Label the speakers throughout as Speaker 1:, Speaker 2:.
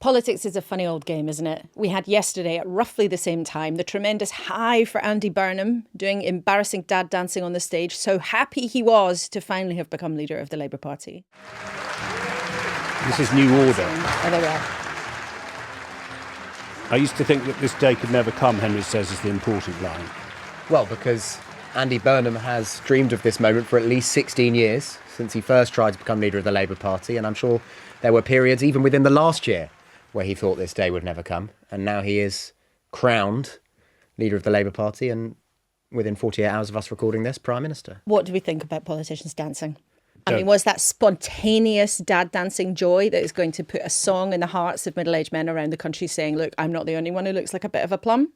Speaker 1: Politics is a funny old game, isn't it? We had yesterday at roughly the same time the tremendous high for Andy Burnham doing embarrassing dad dancing on the stage. So happy he was to finally have become leader of the Labour Party.
Speaker 2: This is new order.
Speaker 1: Oh, there we are.
Speaker 2: I used to think that this day could never come, Henry says, is the important line.
Speaker 3: Well, because Andy Burnham has dreamed of this moment for at least 16 years, since he first tried to become leader of the Labour Party, and I'm sure there were periods even within the last year where he thought this day would never come, and now he is crowned leader of the Labour Party and within 48 hours of us recording this, Prime Minister.
Speaker 1: What do we think about politicians dancing? I mean, was that spontaneous dad dancing joy that is going to put a song in the hearts of middle-aged men around the country saying, look, I'm not the only one who looks like a bit of a plum?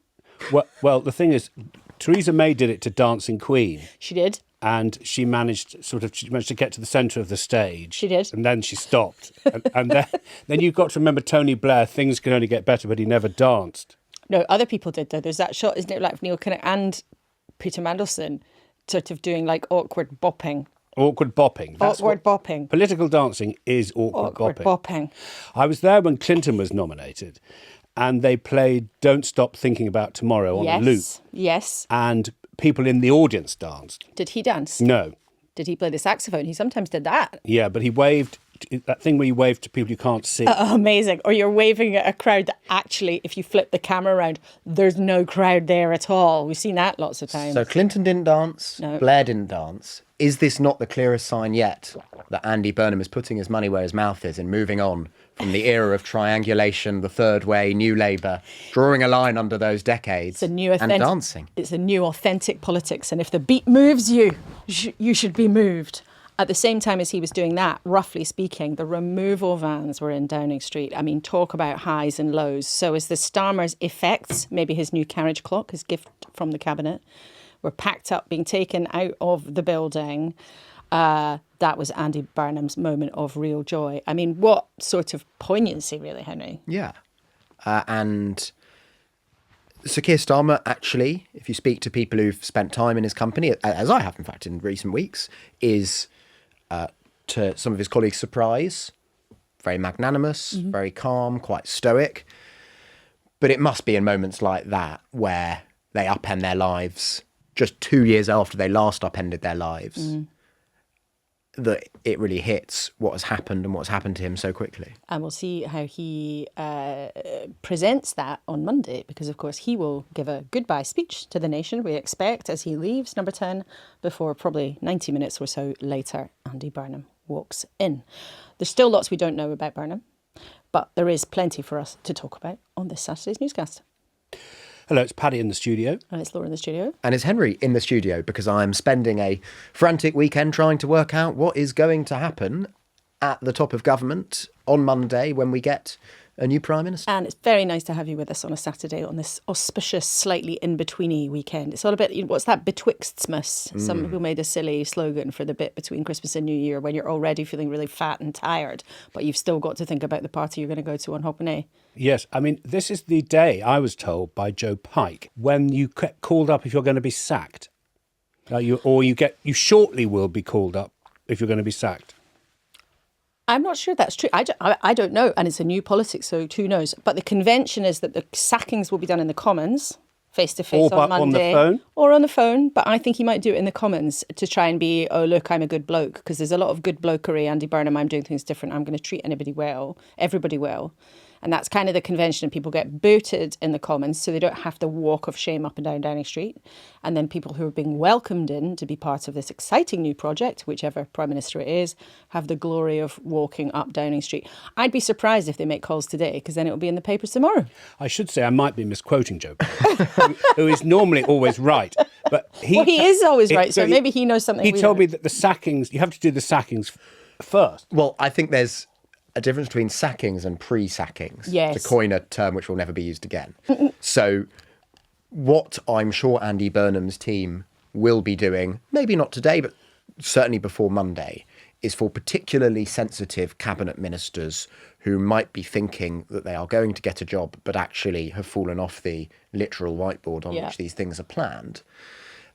Speaker 2: Well, the thing is, Theresa May did it to Dancing Queen.
Speaker 1: She did.
Speaker 2: And she managed to get to the centre of the stage.
Speaker 1: She did.
Speaker 2: And then she stopped. and then you've got to remember Tony Blair, things can only get better, but he never danced.
Speaker 1: No, other people did, though. There's that shot, isn't it, like Neil Kinnock and Peter Mandelson sort of doing like awkward bopping.
Speaker 2: Awkward bopping.
Speaker 1: Bopping.
Speaker 2: Political dancing is awkward
Speaker 1: bopping.
Speaker 2: I was there when Clinton was nominated and they played Don't Stop Thinking About Tomorrow on a loop.
Speaker 1: Yes.
Speaker 2: And people in the audience danced.
Speaker 1: Did he dance?
Speaker 2: No.
Speaker 1: Did he play the saxophone? He sometimes did that.
Speaker 2: Yeah, but he waved, that thing where you wave to people you can't see.
Speaker 1: Amazing. Or you're waving at a crowd that actually, if you flip the camera around, there's no crowd there at all. We've seen that lots of times.
Speaker 3: So Clinton didn't dance,
Speaker 1: No.
Speaker 3: Blair didn't dance. Is this not the clearest sign yet that Andy Burnham is putting his money where his mouth is and moving on from the era of triangulation, the third way, New Labour, drawing a line under those decades and dancing?
Speaker 1: It's a new authentic politics. And if the beat moves you, you should be moved. At the same time as he was doing that, roughly speaking, the removal vans were in Downing Street. I mean, talk about highs and lows. So as the Starmer's effects, maybe his new carriage clock, his gift from the cabinet, were packed up, being taken out of the building, that was Andy Burnham's moment of real joy. I mean, what sort of poignancy, really, Henry?
Speaker 3: Yeah. And Sir Keir Starmer, actually, if you speak to people who've spent time in his company, as I have, in fact, in recent weeks, is, to some of his colleagues' surprise, very magnanimous, very calm, quite stoic. But it must be in moments like that where they upend their lives just 2 years after they last upended their lives, that it really hits what has happened and what's happened to him so quickly.
Speaker 1: And we'll see how he presents that on Monday, because, of course, he will give a goodbye speech to the nation, we expect, as he leaves Number 10, before probably 90 minutes or so later, Andy Burnham walks in. There's still lots we don't know about Burnham, but there is plenty for us to talk about on this Saturday's Newscast.
Speaker 2: Hello, it's Paddy in the studio.
Speaker 1: And it's Laura in the studio.
Speaker 3: And it's Henry in the studio, because I'm spending a frantic weekend trying to work out what is going to happen at the top of government on Monday when we get a new Prime Minister.
Speaker 1: And it's very nice to have you with us on a Saturday on this auspicious, slightly in-betweeny weekend. It's all about, what's that, betwixtmas? Some people made a silly slogan for the bit between Christmas and New Year, when you're already feeling really fat and tired, but you've still got to think about the party you're going to go to on Hogmanay.
Speaker 2: Yes, I mean, this is the day, I was told by Joe Pike, when you get called up if you're going to be sacked. You shortly will be called up if you're going to be sacked.
Speaker 1: I'm not sure that's true. I don't know. And it's a new politics, so who knows? But the convention is that the sackings will be done in the Commons, face-to-face on Monday.
Speaker 2: Or on the phone?
Speaker 1: Or on the phone. But I think he might do it in the Commons to try and be, oh, look, I'm a good bloke. Because there's a lot of good blokery. Andy Burnham, I'm doing things different. I'm going to treat everybody well. And that's kind of the convention. People get booted in the Commons so they don't have to walk of shame up and down Downing Street. And then people who are being welcomed in to be part of this exciting new project, whichever Prime Minister it is, have the glory of walking up Downing Street. I'd be surprised if they make calls today, because then it'll be in the papers tomorrow.
Speaker 2: I should say I might be misquoting Joe Pike, who is normally always right. But he
Speaker 1: is always right, so maybe he knows something.
Speaker 2: He told me that the sackings, you have to do the sackings first.
Speaker 3: Well, I think there's a difference between sackings and pre-sackings,
Speaker 1: yes,
Speaker 3: to coin a term which will never be used again. So what I'm sure Andy Burnham's team will be doing, maybe not today, but certainly before Monday, is for particularly sensitive cabinet ministers who might be thinking that they are going to get a job but actually have fallen off the literal whiteboard on which these things are planned.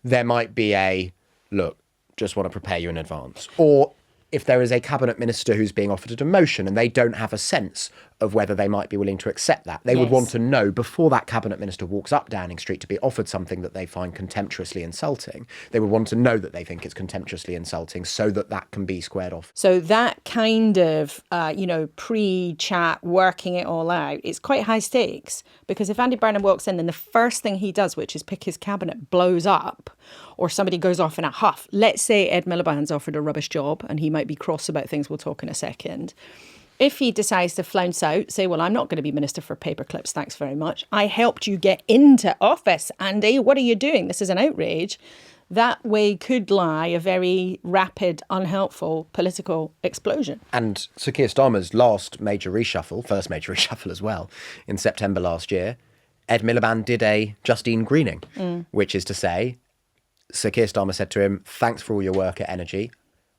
Speaker 3: There might be a, look, just want to prepare you in advance. Or if there is a cabinet minister who's being offered a demotion and they don't have a sense of whether they might be willing to accept that. They would want to know before that cabinet minister walks up Downing Street to be offered something that they find contemptuously insulting. They would want to know that they think it's contemptuously insulting so that that can be squared off.
Speaker 1: So that kind of, pre-chat, working it all out, it's quite high stakes, because if Andy Burnham walks in and the first thing he does, which is pick his cabinet, blows up, or somebody goes off in a huff, let's say Ed Miliband's offered a rubbish job and he might be cross about things, we'll talk in a second. If he decides to flounce out, say, well, I'm not going to be Minister for Paperclips, thanks very much. I helped you get into office, Andy. What are you doing? This is an outrage. That way could lie a very rapid, unhelpful political explosion.
Speaker 3: And Sir Keir Starmer's first major reshuffle as well, in September last year, Ed Miliband did a Justine Greening, which is to say, Sir Keir Starmer said to him, thanks for all your work at Energy.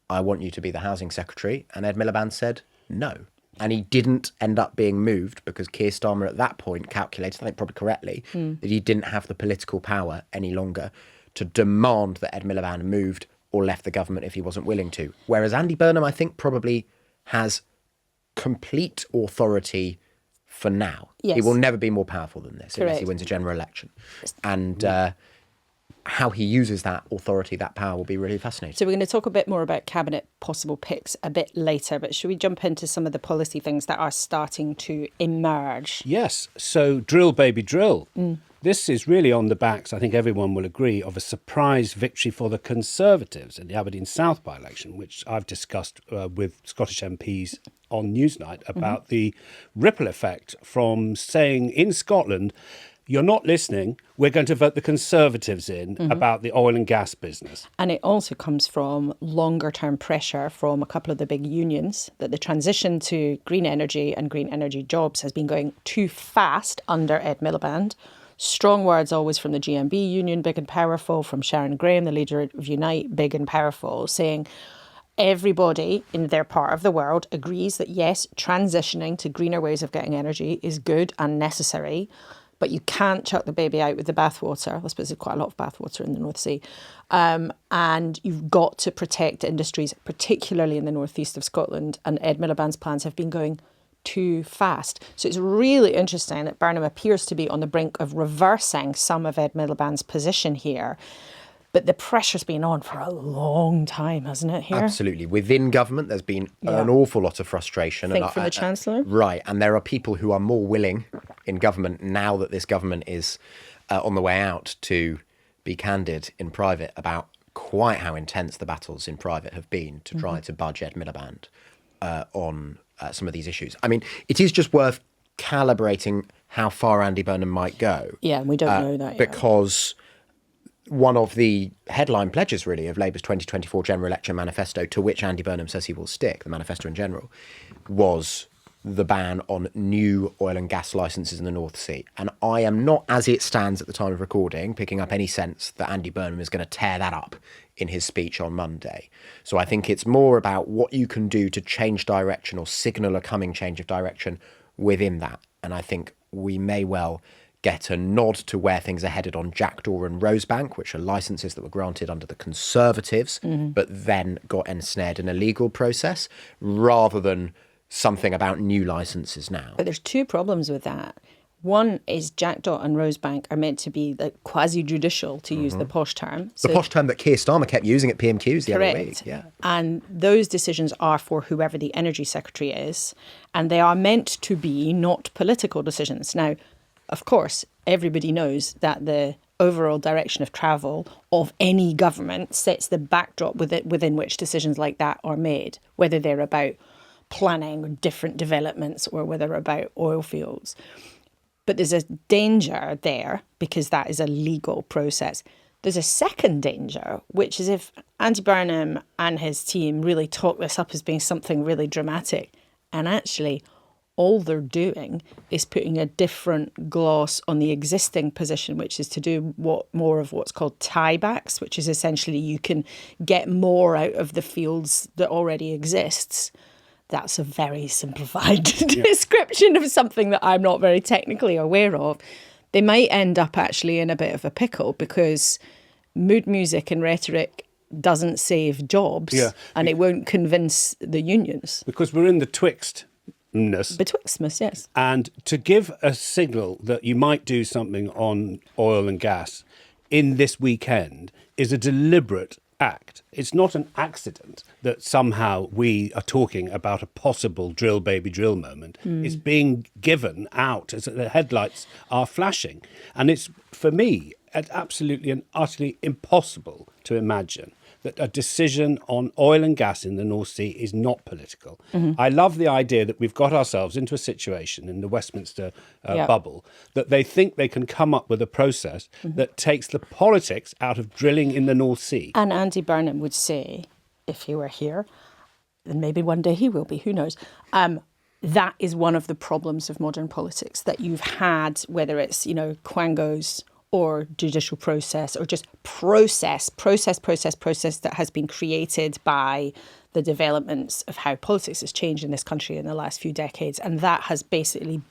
Speaker 3: I want you to be the Housing Secretary. And Ed Miliband said no. And he didn't end up being moved because Keir Starmer at that point calculated, I think probably correctly, that he didn't have the political power any longer to demand that Ed Miliband moved or left the government if he wasn't willing to. Whereas Andy Burnham, I think, probably has complete authority for now.
Speaker 1: Yes.
Speaker 3: He will never be more powerful than this unless he
Speaker 1: Correct.
Speaker 3: wins a general election. And how he uses that authority, that power, will be really fascinating.
Speaker 1: So we're going to talk a bit more about cabinet possible picks a bit later, but should we jump into some of the policy things that are starting to emerge?
Speaker 2: Yes. So drill, baby, drill. This is really on the backs, I think everyone will agree, of a surprise victory for the Conservatives in the Aberdeen South by-election, which I've discussed with Scottish MPs on Newsnight about the ripple effect from saying in Scotland, you're not listening, we're going to vote the Conservatives in about the oil and gas business.
Speaker 1: And it also comes from longer term pressure from a couple of the big unions that the transition to green energy and green energy jobs has been going too fast under Ed Miliband. Strong words always from the GMB union, big and powerful, from Sharon Graham, the leader of Unite, big and powerful, saying everybody in their part of the world agrees that yes, transitioning to greener ways of getting energy is good and necessary. But you can't chuck the baby out with the bathwater. I suppose there's quite a lot of bathwater in the North Sea. And you've got to protect industries, particularly in the northeast of Scotland. And Ed Miliband's plans have been going too fast. So it's really interesting that Burnham appears to be on the brink of reversing some of Ed Miliband's position here. But the pressure's been on for a long time, hasn't it, here?
Speaker 3: Absolutely. Within government, there's been an awful lot of frustration.
Speaker 1: Think from the Chancellor?
Speaker 3: Right. And there are people who are more willing in government now that this government is on the way out to be candid in private about quite how intense the battles in private have been to try to budge Ed Miliband on some of these issues. I mean, it is just worth calibrating how far Andy Burnham might go.
Speaker 1: Yeah, and we don't know that yet.
Speaker 3: Because one of the headline pledges, really, of Labour's 2024 general election manifesto, to which Andy Burnham says he will stick, the manifesto in general, was the ban on new oil and gas licences in the North Sea. And I am not, as it stands at the time of recording, picking up any sense that Andy Burnham is going to tear that up in his speech on Monday. So I think it's more about what you can do to change direction or signal a coming change of direction within that. And I think we may well get a nod to where things are headed on Jackdaw and Rosebank, which are licences that were granted under the Conservatives, but then got ensnared in a legal process, rather than something about new licences now.
Speaker 1: But there's two problems with that. One is Jackdaw and Rosebank are meant to be like quasi-judicial, to use the posh term.
Speaker 3: The posh term that Keir Starmer kept using at PMQs the other week. Yeah.
Speaker 1: And those decisions are for whoever the energy secretary is, and they are meant to be not political decisions. Now, of course, everybody knows that the overall direction of travel of any government sets the backdrop within which decisions like that are made, whether they're about planning different developments or whether they're about oil fields. But there's a danger there because that is a legal process. There's a second danger, which is if Andy Burnham and his team really talk this up as being something really dramatic, and actually all they're doing is putting a different gloss on the existing position, which is to do more of what's called tiebacks, which is essentially you can get more out of the fields that already exists. That's a very simplified description of something that I'm not very technically aware of. They might end up actually in a bit of a pickle because mood music and rhetoric doesn't save jobs and it won't convince the unions.
Speaker 2: Because we're in the twixt
Speaker 1: Betwixtmas, yes.
Speaker 2: And to give a signal that you might do something on oil and gas in this weekend is a deliberate act. It's not an accident that somehow we are talking about a possible drill baby drill moment. It's being given out as the headlights are flashing. And it's, for me, it's absolutely and utterly impossible to imagine that a decision on oil and gas in the North Sea is not political. I love the idea that we've got ourselves into a situation in the Westminster bubble that they think they can come up with a process that takes the politics out of drilling in the North Sea.
Speaker 1: And Andy Burnham would say, if he were here, and maybe one day he will be, who knows, that is one of the problems of modern politics, that you've had, whether it's, quangos or judicial process, or just process that has been created by the developments of how politics has changed in this country in the last few decades. And that has basically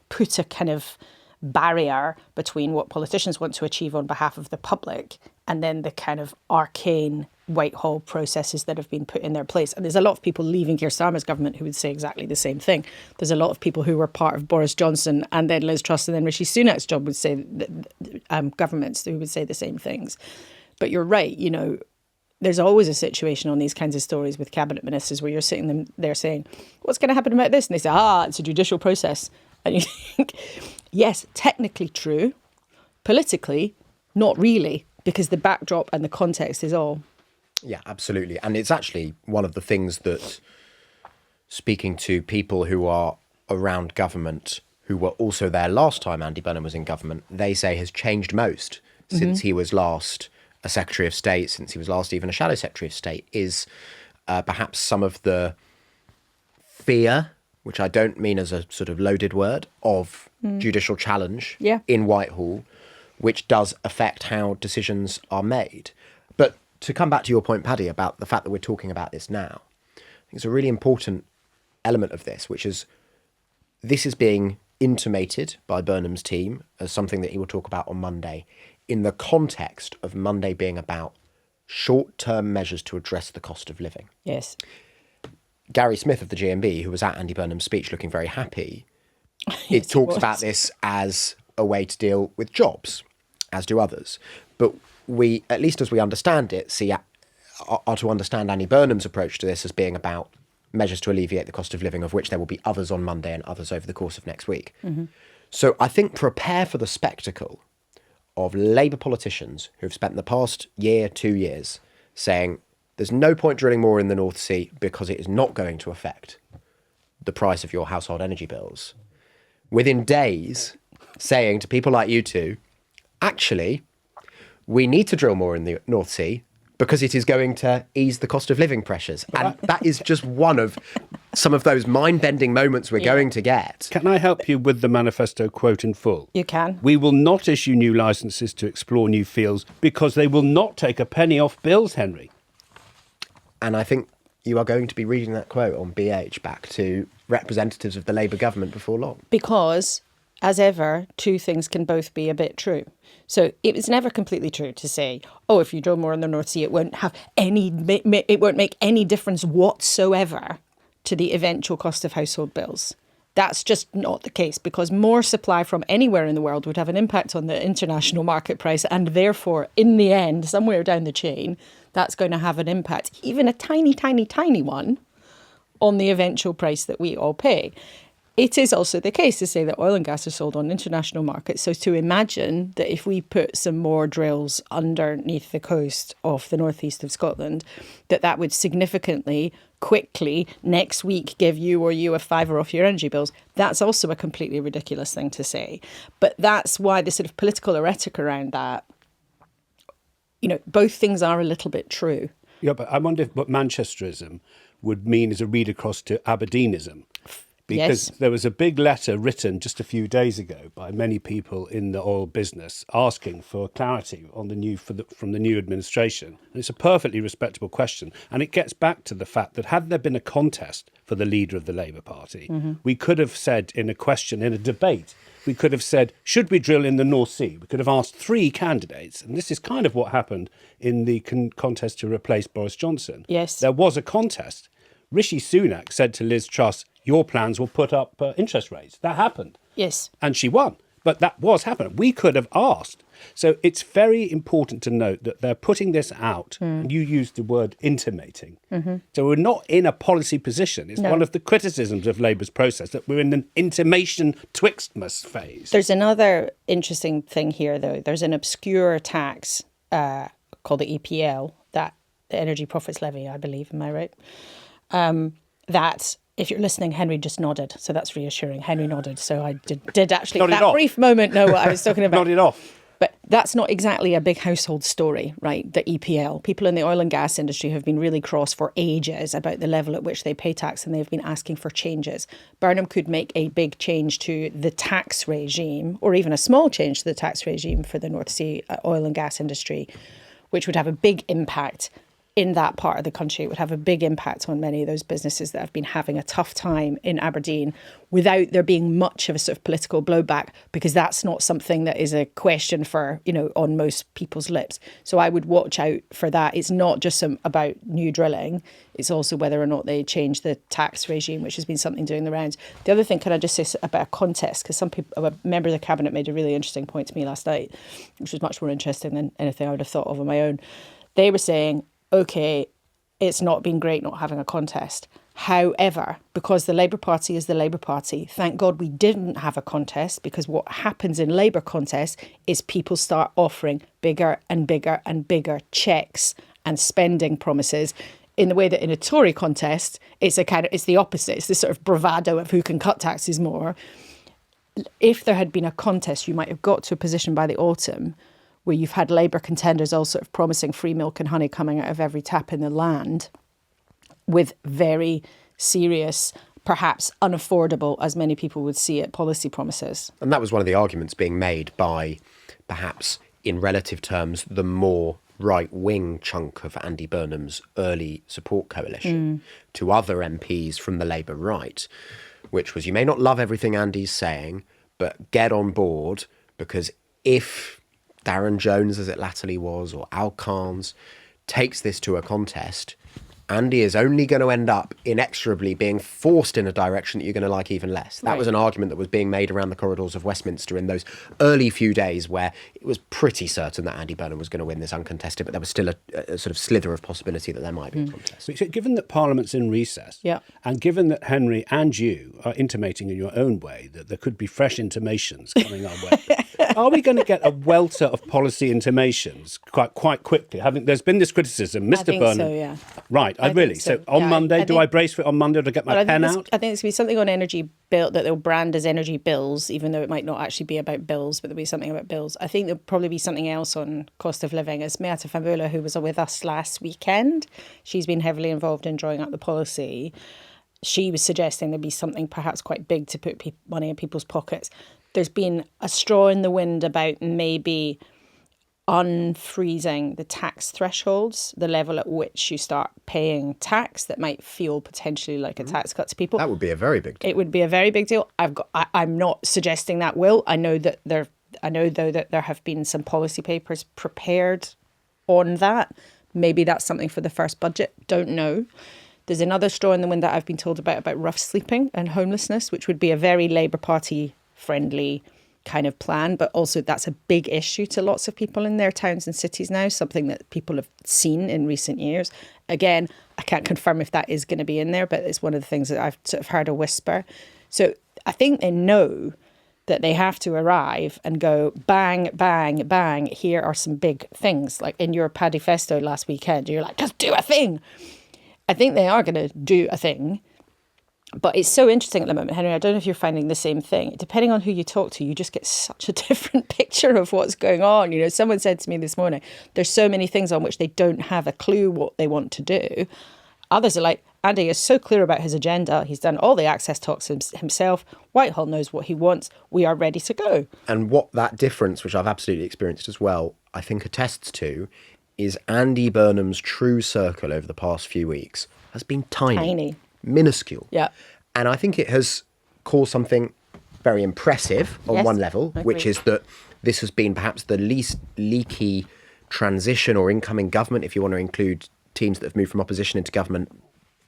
Speaker 1: put a kind of barrier between what politicians want to achieve on behalf of the public and then the kind of arcane Whitehall processes that have been put in their place. And there's a lot of people leaving Keir Starmer's government who would say exactly the same thing. There's a lot of people who were part of Boris Johnson and then Liz Truss and then Rishi Sunak's job would say, governments who would say the same things. But you're right, there's always a situation on these kinds of stories with cabinet ministers where you're sitting there saying, what's going to happen about this? And they say, it's a judicial process. And you think, yes, technically true, politically, not really, because the backdrop and the context is all.
Speaker 3: Yeah, absolutely. And it's actually one of the things that, speaking to people who are around government, who were also there last time Andy Burnham was in government, they say has changed most since he was last a Secretary of State, since he was last even a Shadow Secretary of State, is perhaps some of the fear, which I don't mean as a sort of loaded word, of judicial challenge in Whitehall, which does affect how decisions are made. But to come back to your point, Paddy, about the fact that we're talking about this now, I think it's a really important element of this, which is this is being intimated by Burnham's team as something that he will talk about on Monday in the context of Monday being about short-term measures to address the cost of living.
Speaker 1: Yes.
Speaker 3: Gary Smith of the GMB, who was at Andy Burnham's speech looking very happy, it talks about this as a way to deal with jobs, as do others. But we, at least as we understand it, are to understand Andy Burnham's approach to this as being about measures to alleviate the cost of living, of which there will be others on Monday and others over the course of next week. So I think prepare for the spectacle of Labour politicians who have spent the past year, 2 years, saying there's no point drilling more in the North Sea because it is not going to affect the price of your household energy bills. Within days, saying to people like you two, actually, we need to drill more in the North Sea because it is going to ease the cost of living pressures. And that is just one of some of those mind-bending moments we're going to get.
Speaker 2: Can I help you with the manifesto quote in full?
Speaker 1: You can.
Speaker 2: We will not issue new licences to explore new fields because they will not take a penny off bills, Henry.
Speaker 3: And I think you are going to be reading that quote on BH back to representatives of the Labour government before long.
Speaker 1: Because, as ever, two things can both be a bit true. So it was never completely true to say, if you drill more in the North Sea, it won't make any difference whatsoever to the eventual cost of household bills. That's just not the case, because more supply from anywhere in the world would have an impact on the international market price. And therefore, in the end, somewhere down the chain, that's going to have an impact, even a tiny, tiny, tiny one, on the eventual price that we all pay. It is also the case to say that oil and gas are sold on international markets. So to imagine that if we put some more drills underneath the coast of the northeast of Scotland, that would significantly, quickly, next week give you a fiver off your energy bills, that's also a completely ridiculous thing to say. But that's why the sort of political rhetoric around that, both things are a little bit true.
Speaker 2: Yeah, but I wonder what Manchesterism would mean as a read across to Aberdeenism. Because there was a big letter written just a few days ago by many people in the oil business asking for clarity on from the new administration. And it's a perfectly respectable question. And it gets back to the fact that had there been a contest for the leader of the Labour Party, we could have said in a debate, we could have said, should we drill in the North Sea? We could have asked 3 candidates. And this is kind of what happened in the contest to replace Boris Johnson.
Speaker 1: Yes.
Speaker 2: There was a contest. Rishi Sunak said to Liz Truss, your plans will put up interest rates. That happened.
Speaker 1: Yes.
Speaker 2: And she won. But that was happening. We could have asked. So it's very important to note that they're putting this out, and you used the word intimating. So we're not in a policy position. It's one of the criticisms of Labour's process, that we're in an intimation twixtmas phase.
Speaker 1: There's another interesting thing here, though. There's an obscure tax called the EPL, that the Energy Profits Levy, I believe, am I right? That, if you're listening, Henry just nodded, so that's reassuring. Henry nodded, so I did actually,
Speaker 2: Nodded
Speaker 1: that
Speaker 2: off.
Speaker 1: brief moment, know what I was talking about.
Speaker 2: Nodded off.
Speaker 1: But that's not exactly a big household story, right? The EPL. People in the oil and gas industry have been really cross for ages about the level at which they pay tax, and they've been asking for changes. Burnham could make a big change to the tax regime, or even a small change to the tax regime for the North Sea oil and gas industry, which would have a big impact in that part of the country. It would have a big impact on many of those businesses that have been having a tough time in Aberdeen without there being much of a sort of political blowback, because that's not something that is a question for, on most people's lips. So I would watch out for that. It's not just about new drilling. It's also whether or not they change the tax regime, which has been something doing the rounds. The other thing, can I just say about a contest? Because a member of the cabinet made a really interesting point to me last night, which was much more interesting than anything I would have thought of on my own. They were saying, OK, it's not been great not having a contest. However, because the Labour Party is the Labour Party, thank God we didn't have a contest, because what happens in Labour contests is people start offering bigger and bigger and bigger cheques and spending promises, in the way that in a Tory contest, it's the opposite. It's this sort of bravado of who can cut taxes more. If there had been a contest, you might have got to a position by the autumn where you've had Labour contenders all sort of promising free milk and honey coming out of every tap in the land, with very serious, perhaps unaffordable, as many people would see it, policy promises.
Speaker 3: And that was one of the arguments being made by, perhaps in relative terms, the more right-wing chunk of Andy Burnham's early support coalition to other MPs from the Labour right, which was, you may not love everything Andy's saying, but get on board, because if Darren Jones, as it latterly was, or Al Carnes, takes this to a contest, Andy is only going to end up inexorably being forced in a direction that you're going to like even less. That was an argument that was being made around the corridors of Westminster in those early few days where it was pretty certain that Andy Burnham was going to win this uncontested, but there was still a sort of slither of possibility that there might be a contest.
Speaker 2: So given that Parliament's in recess, and given that Henry and you are intimating in your own way that there could be fresh intimations coming our way, are we going to get a welter of policy intimations quite quickly? There's been this criticism, Mr.
Speaker 1: I think
Speaker 2: Burnham.
Speaker 1: so, yeah.
Speaker 2: Right, I really. So on Monday, do I brace for it on Monday to get my pen out?
Speaker 1: I think it's going to be something on energy bill that they'll brand as energy bills, even though it might not actually be about bills, but there'll be something about bills. I think there'll probably be something else on cost of living. As Meata Fambula, who was with us last weekend, she's been heavily involved in drawing up the policy. She was suggesting there'd be something perhaps quite big to put money in people's pockets. There's been a straw in the wind about maybe unfreezing the tax thresholds, the level at which you start paying tax that might feel potentially like a tax cut to people.
Speaker 3: That would be a very big deal.
Speaker 1: It would be a very big deal. I'm not suggesting that will. I know though that there have been some policy papers prepared on that. Maybe that's something for the first budget. Don't know. There's another straw in the wind that I've been told about rough sleeping and homelessness, which would be a very Labour Party friendly kind of plan, but also that's a big issue to lots of people in their towns and cities now, something that people have seen in recent years. Again, I can't confirm if that is going to be in there, but it's one of the things that I've sort of heard a whisper. So I think they know that they have to arrive and go bang, bang, bang. Here are some big things. Like in your Paddy Festo last weekend, you're like, just do a thing. I think they are going to do a thing. But it's so interesting at the moment, Henry. I don't know if you're finding the same thing. Depending on who you talk to, you just get such a different picture of what's going on. You know, someone said to me this morning, there's so many things on which they don't have a clue what they want to do. Others are like, Andy is so clear about his agenda. He's done all the access talks himself. Whitehall knows what he wants. We are ready to go.
Speaker 3: And what that difference, which I've absolutely experienced as well, I think attests to, is Andy Burnham's true circle over the past few weeks has been tiny. Minuscule.
Speaker 1: Yeah.
Speaker 3: And I think it has caused something very impressive on one level, which is that this has been perhaps the least leaky transition or incoming government, if you want to include teams that have moved from opposition into government,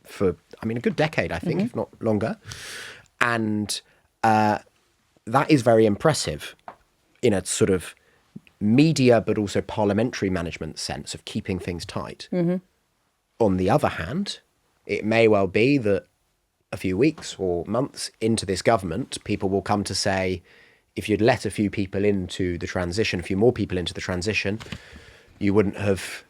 Speaker 3: for I mean, a good decade, I think, if not longer. And that is very impressive in a sort of media but also parliamentary management sense of keeping things tight. On the other hand, it may well be that a few weeks or months into this government, people will come to say, if you'd let a few people into the transition, a few more people into the transition, you wouldn't have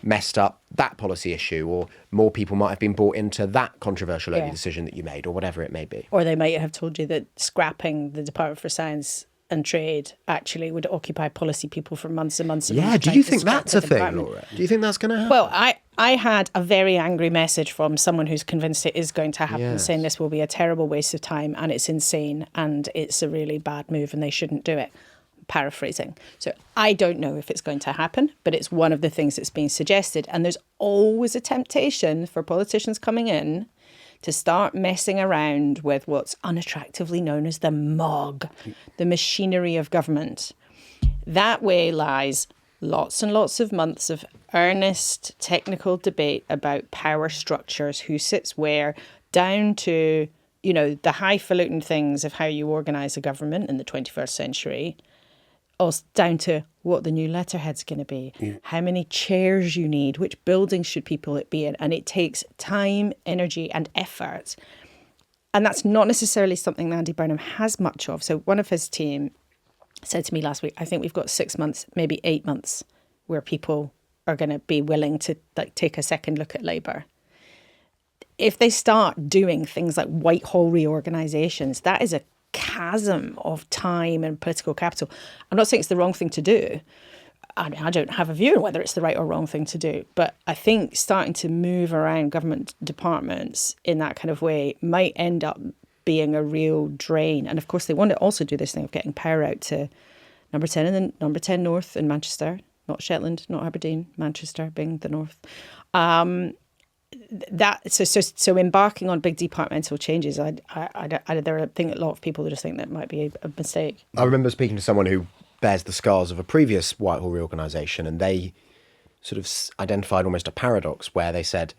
Speaker 3: messed up that policy issue, or more people might have been brought into that controversial early decision that you made, or whatever it may be.
Speaker 1: Or they might have told you that scrapping the Department for Science and Trade actually would occupy policy people for months and months and months.
Speaker 3: Yeah, do you think that's a thing, Laura? Do you think that's going to happen?
Speaker 1: Well, I had a very angry message from someone who's convinced it is going to happen, saying this will be a terrible waste of time and it's insane and it's a really bad move and they shouldn't do it. Paraphrasing. So I don't know if it's going to happen, but it's one of the things that's being suggested. And there's always a temptation for politicians coming in to start messing around with what's unattractively known as the MOG, the machinery of government. That way lies lots and lots of months of earnest technical debate about power structures, who sits where, down to, you know, the highfalutin things of how you organise a government in the 21st century, also down to what the new letterhead's going to be, how many chairs you need, which buildings should people be in. And it takes time, energy and effort. And that's not necessarily something that Andy Burnham has much of. So one of his team said to me last week, I think we've got 6 months, maybe 8 months, where people are going to be willing to take a second look at Labour. If they start doing things like Whitehall reorganisations, that is a chasm of time and political capital. I'm not saying it's the wrong thing to do. I mean, I don't have a view on whether it's the right or wrong thing to do, but I think starting to move around government departments in that kind of way might end up being a real drain. And of course, they want to also do this thing of getting power out to number 10 and then number 10 North in Manchester, not Shetland, not Aberdeen, Manchester being the North. So embarking on big departmental changes, they're a thing that a lot of people just think that might be a mistake.
Speaker 3: I remember speaking to someone who bears the scars of a previous Whitehall reorganisation, and they sort of identified almost a paradox where they said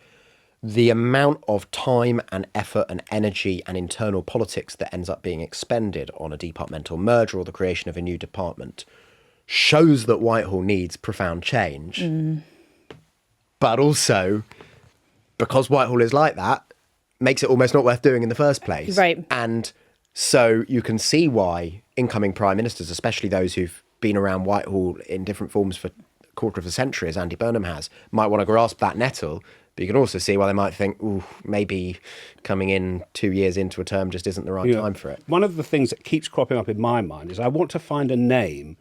Speaker 3: the amount of time and effort and energy and internal politics that ends up being expended on a departmental merger or the creation of a new department shows that Whitehall needs profound change. But also, because Whitehall is like that, makes it almost not worth doing in the first place.
Speaker 1: Right.
Speaker 3: And so you can see why incoming prime ministers, especially those who've been around Whitehall in different forms for a quarter of a century, as Andy Burnham has, might want to grasp that nettle. But you can also see why they might think, ooh, maybe coming in 2 years into a term just isn't the right time for it.
Speaker 2: One of the things that keeps cropping up in my mind is I want to find a name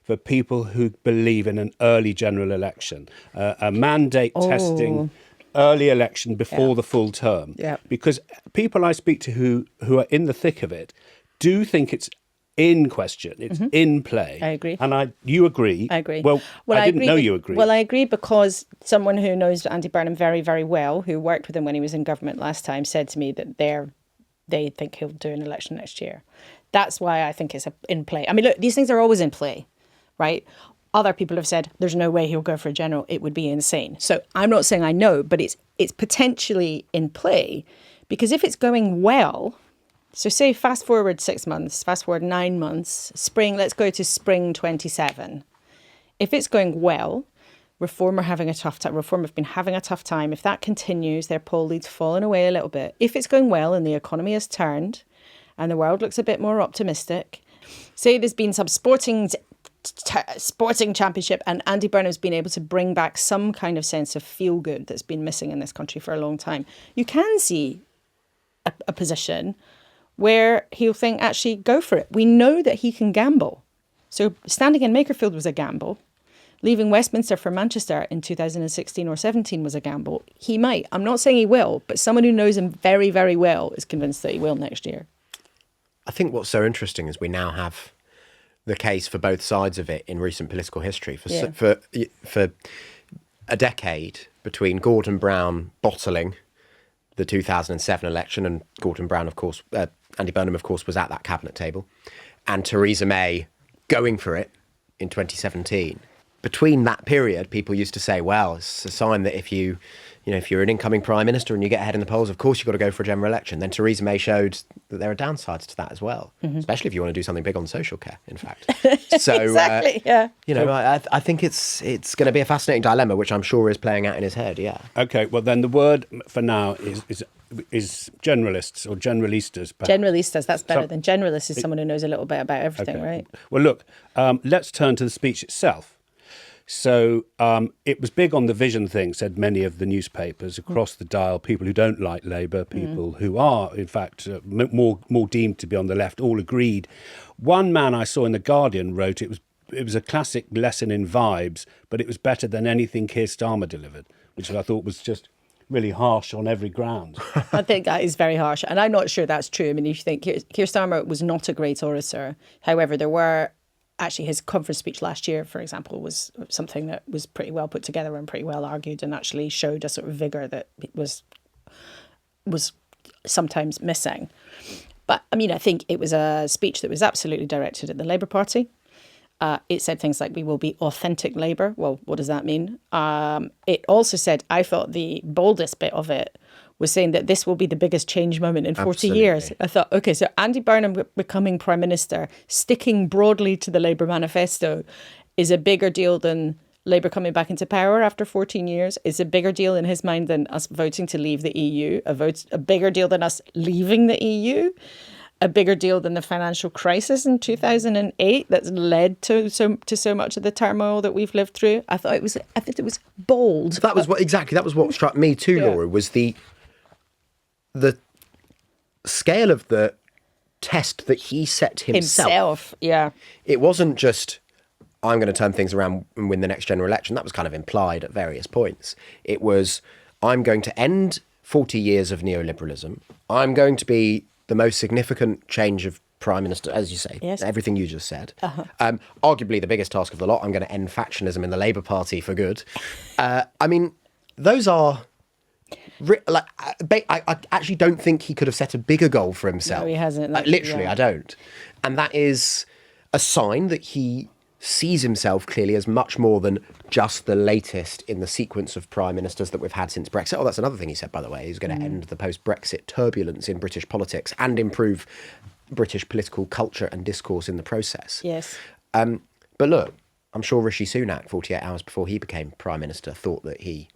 Speaker 2: for people who believe in an early general election, a mandate testing early election before the full term. Because people I speak to who are in the thick of it do think it's in question, it's in play.
Speaker 1: I agree.
Speaker 2: And you agree.
Speaker 1: I agree.
Speaker 2: Well I didn't know you agree.
Speaker 1: Well, I agree because someone who knows Andy Burnham very, very well, who worked with him when he was in government last time, said to me that they think he'll do an election next year. That's why I think it's in play. I mean, look, these things are always in play, right? Other people have said there's no way he'll go for a general. It would be insane. So I'm not saying I know, but it's potentially in play, because if it's going well, so say fast forward 6 months, fast forward 9 months, let's go to spring 27. If it's going well, Reform are having a tough time. Reform have been having a tough time. If that continues, their poll lead's fallen away a little bit. If it's going well and the economy has turned and the world looks a bit more optimistic, say there's been some sporting championship and Andy Burnham's been able to bring back some kind of sense of feel good that's been missing in this country for a long time, you can see a position where he'll think, actually, go for it. We know that he can gamble. So standing in Makerfield was a gamble. Leaving Westminster for Manchester in 2016 or 17 was a gamble. He might. I'm not saying he will, but someone who knows him very, very well is convinced that he will next year.
Speaker 3: I think what's so interesting is we now have the case for both sides of it in recent political history. For a decade, between Gordon Brown bottling the 2007 election, and Gordon Brown, of course, Andy Burnham, of course, was at that cabinet table, and Theresa May going for it in 2017. Between that period, people used to say, well, it's a sign that if you if you're an incoming prime minister and you get ahead in the polls, of course you've got to go for a general election. Then Theresa May showed that there are downsides to that as well, especially if you want to do something big on social care, in fact. So,
Speaker 1: Exactly, yeah.
Speaker 3: I think it's going to be a fascinating dilemma, which I'm sure is playing out in his head, yeah.
Speaker 2: Okay, well, then the word for now is generalists or generalistas. Perhaps.
Speaker 1: Generalistas, that's better than generalist is someone who knows a little bit about everything, right?
Speaker 2: Well, look, let's turn to the speech itself. So it was big on the vision thing, said many of the newspapers across the dial, people who don't like Labour, people who are, in fact, more deemed to be on the left, all agreed. One man I saw in The Guardian wrote it was a classic lesson in vibes, but it was better than anything Keir Starmer delivered, which I thought was just really harsh on every ground.
Speaker 1: I think that is very harsh. And I'm not sure that's true. I mean, if you think Keir Starmer was not a great orator. However, there were... Actually, his conference speech last year, for example, was something that was pretty well put together and pretty well argued and actually showed a sort of vigour that was sometimes missing. But, I mean, I think it was a speech that was absolutely directed at the Labour Party. It said things like, we will be authentic Labour. Well, what does that mean? It also said, I thought the boldest bit of it was saying that this will be the biggest change moment in 40
Speaker 3: Absolutely.
Speaker 1: years. I thought, okay, so Andy Burnham becoming Prime Minister, sticking broadly to the Labour manifesto is a bigger deal than Labour coming back into power after 14 years. It's a bigger deal in his mind than us voting to leave the EU, a bigger deal than us leaving the EU, a bigger deal than the financial crisis in 2008 that's led to so much of the turmoil that we've lived through. I think it was bold.
Speaker 3: That was what struck me too, Laura, was the scale of the test that he set himself.
Speaker 1: Yeah.
Speaker 3: It wasn't just, I'm going to turn things around and win the next general election. That was kind of implied at various points. It was, I'm going to end 40 years of neoliberalism. I'm going to be the most significant change of prime minister, as you say,
Speaker 1: yes.
Speaker 3: Everything you just said. Arguably the biggest task of the lot. I'm going to end factionism in the Labour Party for good. I mean, those are... I actually don't think he could have set a bigger goal for himself.
Speaker 1: No, he hasn't.
Speaker 3: Literally, I don't. And that is a sign that he sees himself clearly as much more than just the latest in the sequence of prime ministers that we've had since Brexit. Oh, that's another thing he said, by the way. He's going to end the post-Brexit turbulence in British politics and improve British political culture and discourse in the process.
Speaker 1: Yes.
Speaker 3: But look, I'm sure Rishi Sunak, 48 hours before he became prime minister, thought that he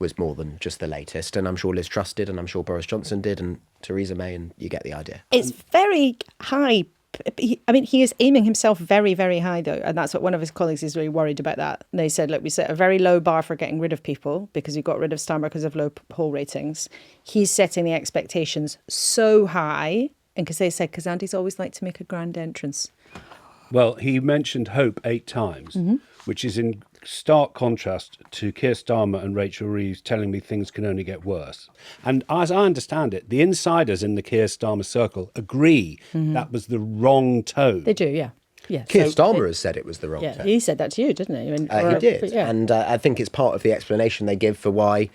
Speaker 3: was more than just the latest, and I'm sure Liz Truss did, and I'm sure Boris Johnson did, and Theresa May, and you get the idea.
Speaker 1: It's very high. He is aiming himself very, very high, though, and that's what one of his colleagues is really worried about that. And they said, look, we set a very low bar for getting rid of people because we got rid of Starmer because of low poll ratings. He's setting the expectations so high, and because Andy's always liked to make a grand entrance.
Speaker 2: Well, he mentioned hope 8 times, which is in stark contrast to Keir Starmer and Rachel Reeves telling me things can only get worse. And as I understand it, the insiders in the Keir Starmer circle agree that was the wrong tone.
Speaker 1: They do, yeah. Yeah.
Speaker 3: Keir Starmer has said it was the wrong tone.
Speaker 1: He said that to you, didn't he?
Speaker 3: He did.
Speaker 1: Yeah.
Speaker 3: And I think it's part of the explanation they give for why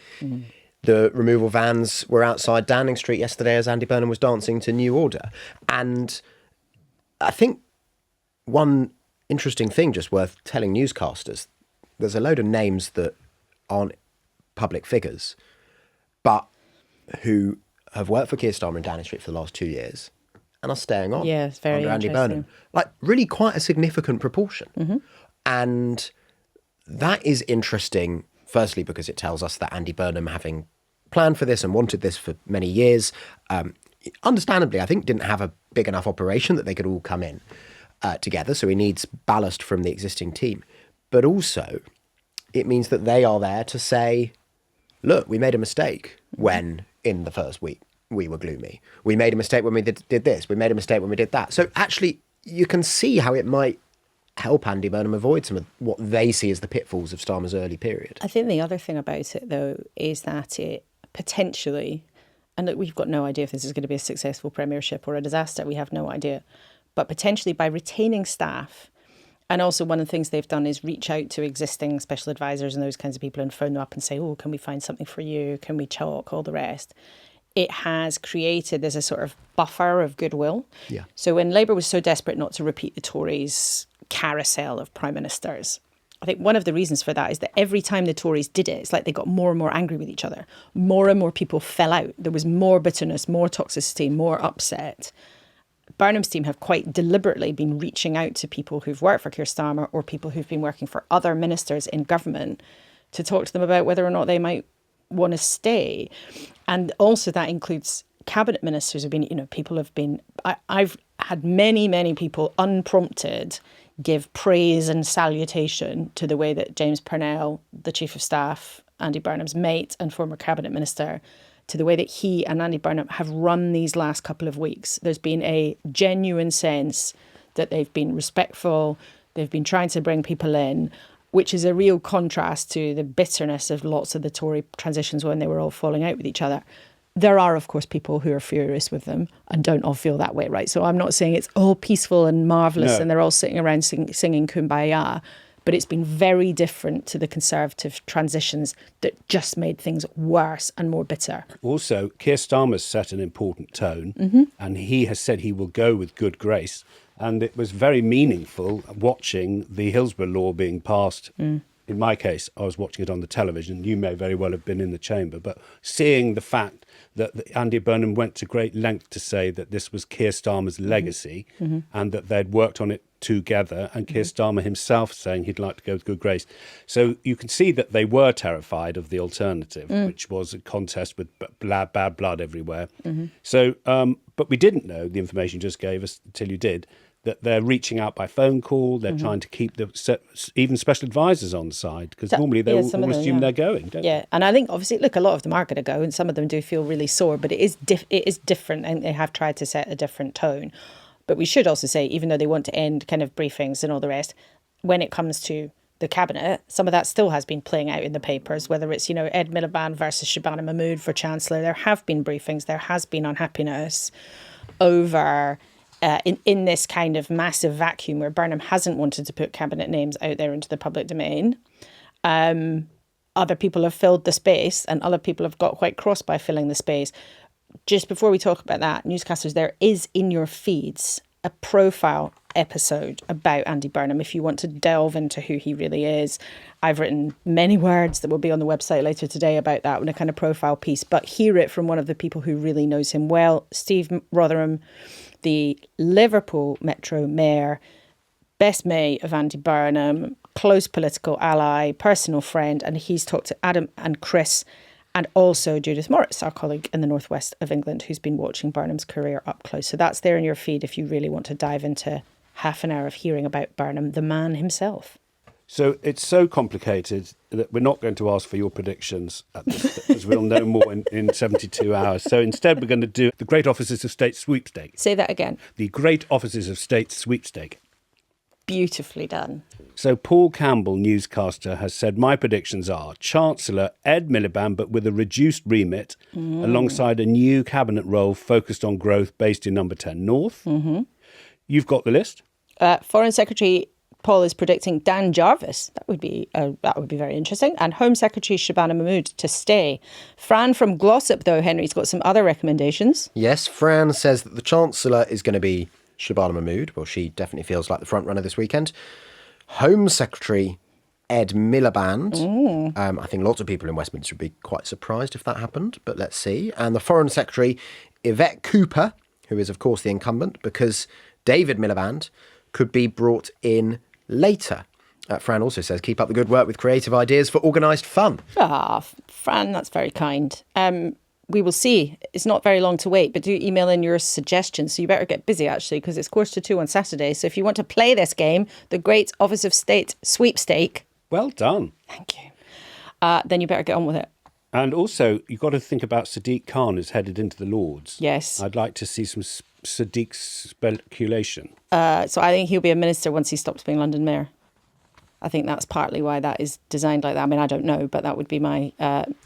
Speaker 3: the removal vans were outside Downing Street yesterday as Andy Burnham was dancing to New Order. And I think one interesting thing just worth telling newscasters, there's a load of names that aren't public figures, but who have worked for Keir Starmer in Downing Street for the last 2 years and are staying on
Speaker 1: it's very
Speaker 3: under Andy
Speaker 1: interesting.
Speaker 3: Burnham. Like, really quite a significant proportion. And that is interesting, firstly, because it tells us that Andy Burnham, having planned for this and wanted this for many years, understandably, I think, didn't have a big enough operation that they could all come in together. So he needs ballast from the existing team. But also, it means that they are there to say, look, we made a mistake when, in the first week, we were gloomy. We made a mistake when we did this. We made a mistake when we did that. So actually, you can see how it might help Andy Burnham avoid some of what they see as the pitfalls of Starmer's early period.
Speaker 1: I think the other thing about it, though, is that it potentially, and look, we've got no idea if this is going to be a successful premiership or a disaster. We have no idea. But potentially by retaining staff, and also one of the things they've done is reach out to existing special advisors and those kinds of people and phone them up and say, oh, can we find something for you? Can we talk? All the rest. It has created, there's a sort of buffer of goodwill.
Speaker 3: Yeah.
Speaker 1: So when Labour was so desperate not to repeat the Tories' carousel of prime ministers, I think one of the reasons for that is that every time the Tories did it, it's like they got more and more angry with each other. More and more people fell out. There was more bitterness, more toxicity, more upset. Burnham's team have quite deliberately been reaching out to people who've worked for Keir Starmer or people who've been working for other ministers in government to talk to them about whether or not they might want to stay. And also that includes cabinet ministers have been, people have been, I've had many people unprompted give praise and salutation to the way that James Purnell, the Chief of Staff, Andy Burnham's mate and former cabinet minister, to the way that he and Andy Burnham have run these last couple of weeks. There's been a genuine sense that they've been respectful, they've been trying to bring people in, which is a real contrast to the bitterness of lots of the Tory transitions when they were all falling out with each other. There are, of course, people who are furious with them and don't all feel that way, right? So I'm not saying it's all peaceful and marvellous and they're all sitting around singing Kumbaya, but it's been very different to the Conservative transitions that just made things worse and more bitter.
Speaker 2: Also, Keir Starmer's set an important tone and he has said he will go with good grace. And it was very meaningful watching the Hillsborough law being passed. In my case, I was watching it on the television. You may very well have been in the chamber, but seeing the fact that Andy Burnham went to great length to say that this was Keir Starmer's legacy and that they'd worked on it together, and Keir Starmer himself saying he'd like to go with good grace. So you can see that they were terrified of the alternative, which was a contest with bad blood everywhere. So, but we didn't know the information you just gave us until you did, that they're reaching out by phone call, they're trying to keep even special advisors on side, because normally they all assume they're going, don't they?
Speaker 1: And I think, obviously, look, a lot of them are going to go, and some of them do feel really sore, but it is different, and they have tried to set a different tone. But we should also say, even though they want to end kind of briefings and all the rest, when it comes to the cabinet, some of that still has been playing out in the papers, whether it's, Ed Miliband versus Shabana Mahmood for Chancellor. There have been briefings, there has been unhappiness over... in this kind of massive vacuum where Burnham hasn't wanted to put cabinet names out there into the public domain. Other people have filled the space and other people have got quite cross by filling the space. Just before we talk about that, newscasters, there is in your feeds a profile episode about Andy Burnham if you want to delve into who he really is. I've written many words that will be on the website later today about that in a kind of profile piece, but hear it from one of the people who really knows him well, Steve Rotherham, the Liverpool Metro Mayor, best mate of Andy Burnham, close political ally, personal friend, and he's talked to Adam and Chris and also Judith Morris, our colleague in the northwest of England, who's been watching Burnham's career up close. So that's there in your feed if you really want to dive into half an hour of hearing about Burnham, the man himself.
Speaker 2: So it's so complicated that we're not going to ask for your predictions at this, because we'll know more in 72 hours. So instead, we're going to do the Great Offices of State sweepstake.
Speaker 1: Say that again.
Speaker 2: The Great Offices of State sweepstake.
Speaker 1: Beautifully done.
Speaker 2: So Paul Campbell, newscaster, has said, my predictions are Chancellor Ed Miliband, but with a reduced remit, alongside a new cabinet role focused on growth based in Number 10 North. You've got the list.
Speaker 1: Foreign Secretary Paul is predicting Dan Jarvis. That would be very interesting. And Home Secretary Shabana Mahmood to stay. Fran from Glossop, though, Henry's got some other recommendations.
Speaker 3: Yes, Fran says that the Chancellor is going to be Shabana Mahmood. Well, she definitely feels like the front runner this weekend. Home Secretary Ed Miliband. I think lots of people in Westminster would be quite surprised if that happened, but let's see. And the Foreign Secretary Yvette Cooper, who is, of course, the incumbent, because David Miliband could be brought in later. Fran also says, keep up the good work with creative ideas for organised fun.
Speaker 1: Fran, that's very kind. We will see. It's not very long to wait, but do email in your suggestions. So you better get busy, actually, because it's 1:45 on Saturday. So if you want to play this game, the Great Office of State sweepstake.
Speaker 2: Well done.
Speaker 1: Thank you. Then you better get on with it.
Speaker 2: And also, you've got to think about Sadiq Khan, who's headed into the Lords.
Speaker 1: Yes.
Speaker 2: I'd like to see some Sadiq speculation.
Speaker 1: So I think he'll be a minister once he stops being London Mayor. I think that's partly why that is designed like that. I mean, I don't know, but that would be my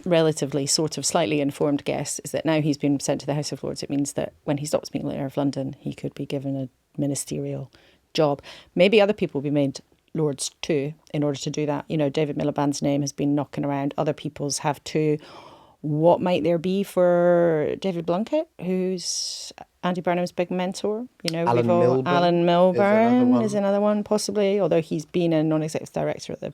Speaker 1: relatively sort of slightly informed guess, is that now he's been sent to the House of Lords. It means that when he stops being Mayor of London, he could be given a ministerial job. Maybe other people will be made Lords too in order to do that. David Miliband's name has been knocking around. Other people's have too. What might there be for David Blunkett, who's Andy Burnham's big mentor.
Speaker 3: Alan Milburn
Speaker 1: Alan Milburn
Speaker 3: is
Speaker 1: is another one, possibly, although he's been a non-executive director at the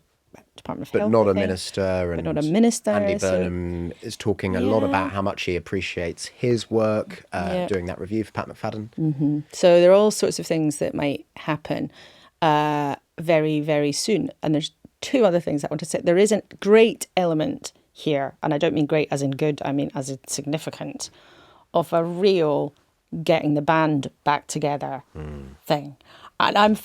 Speaker 1: Department of Health.
Speaker 3: But not
Speaker 1: I
Speaker 3: a
Speaker 1: think.
Speaker 3: minister.
Speaker 1: But not a minister.
Speaker 3: Andy Burnham is talking a lot about how much he appreciates his work doing that review for Pat McFadden.
Speaker 1: So there are all sorts of things that might happen very, very soon. And there's two other things I want to say. There is a great element here, and I don't mean great as in good, I mean as in significant, of a real getting the band back together thing. And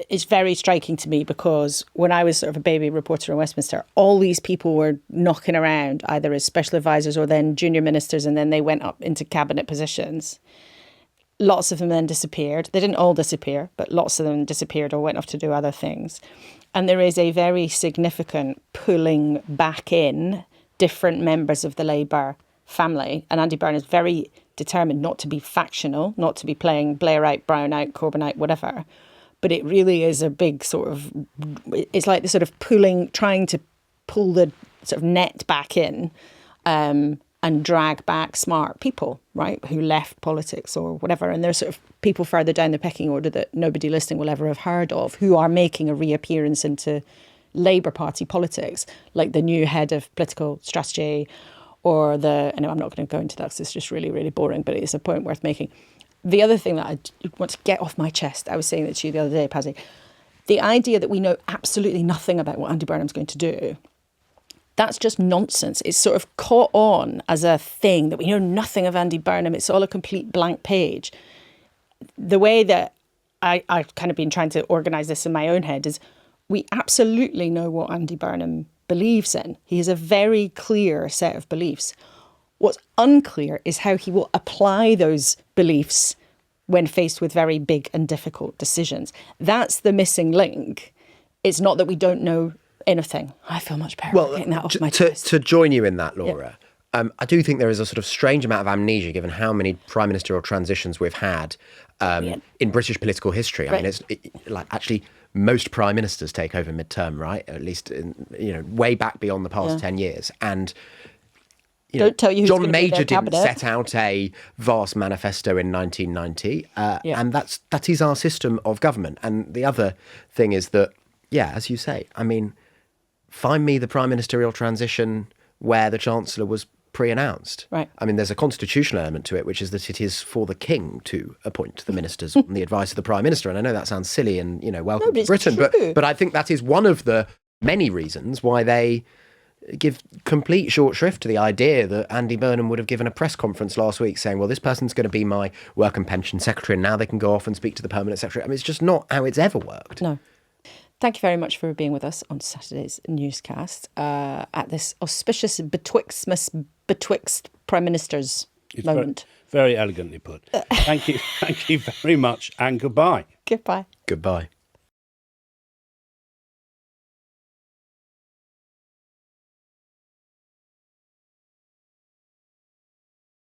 Speaker 1: it's very striking to me because when I was sort of a baby reporter in Westminster, all these people were knocking around either as special advisors or then junior ministers, and then they went up into cabinet positions. Lots of them then disappeared. They didn't all disappear, but lots of them disappeared or went off to do other things. And there is a very significant pulling back in different members of the Labour family. And Andy Burnham is very determined not to be factional, not to be playing Blair out, Brown out, Corbyn out, whatever. But it really is a big sort of, it's like the sort of trying to pull the sort of net back in and drag back smart people, right, who left politics or whatever. And there's sort of people further down the pecking order that nobody listening will ever have heard of, who are making a reappearance into Labour Party politics, like the new head of political strategy or I'm not going to go into that because it's just really, really boring, but it's a point worth making. The other thing that I want to get off my chest, I was saying that to you the other day, Paddy, the idea that we know absolutely nothing about what Andy Burnham's going to do, that's just nonsense. It's sort of caught on as a thing that we know nothing of Andy Burnham. It's all a complete blank page. The way that I've kind of been trying to organise this in my own head is we absolutely know what Andy Burnham believes in. He has a very clear set of beliefs. What's unclear is how he will apply those beliefs when faced with very big and difficult decisions. That's the missing link. It's not that we don't know anything. I feel much better getting that off my chest.
Speaker 3: To join you in that, Laura, I do think there is a sort of strange amount of amnesia given how many prime ministerial transitions we've had in British political history. I mean, it's like actually most prime ministers take over midterm, right? At least way back beyond the past 10 years. And
Speaker 1: don't tell you who's
Speaker 3: John Major didn't
Speaker 1: cabinet.
Speaker 3: set out a vast manifesto in 1990, and that is our system of government. And the other thing is that, as you say, I mean, find me the prime ministerial transition where the chancellor was pre-announced.
Speaker 1: Right.
Speaker 3: I mean, there's a constitutional element to it, which is that it is for the king to appoint the ministers on the advice of the prime minister. And I know that sounds silly and welcome to Britain, but I think that is one of the many reasons why they give complete short shrift to the idea that Andy Burnham would have given a press conference last week saying, well, this person's going to be my work and pension secretary and now they can go off and speak to the permanent secretary. I mean, it's just not how it's ever worked.
Speaker 1: No. Thank you very much for being with us on Saturday's newscast at this auspicious betwixt Prime Ministers moment.
Speaker 2: Very, very elegantly put. Thank you very much and goodbye.
Speaker 1: Goodbye.
Speaker 3: Goodbye.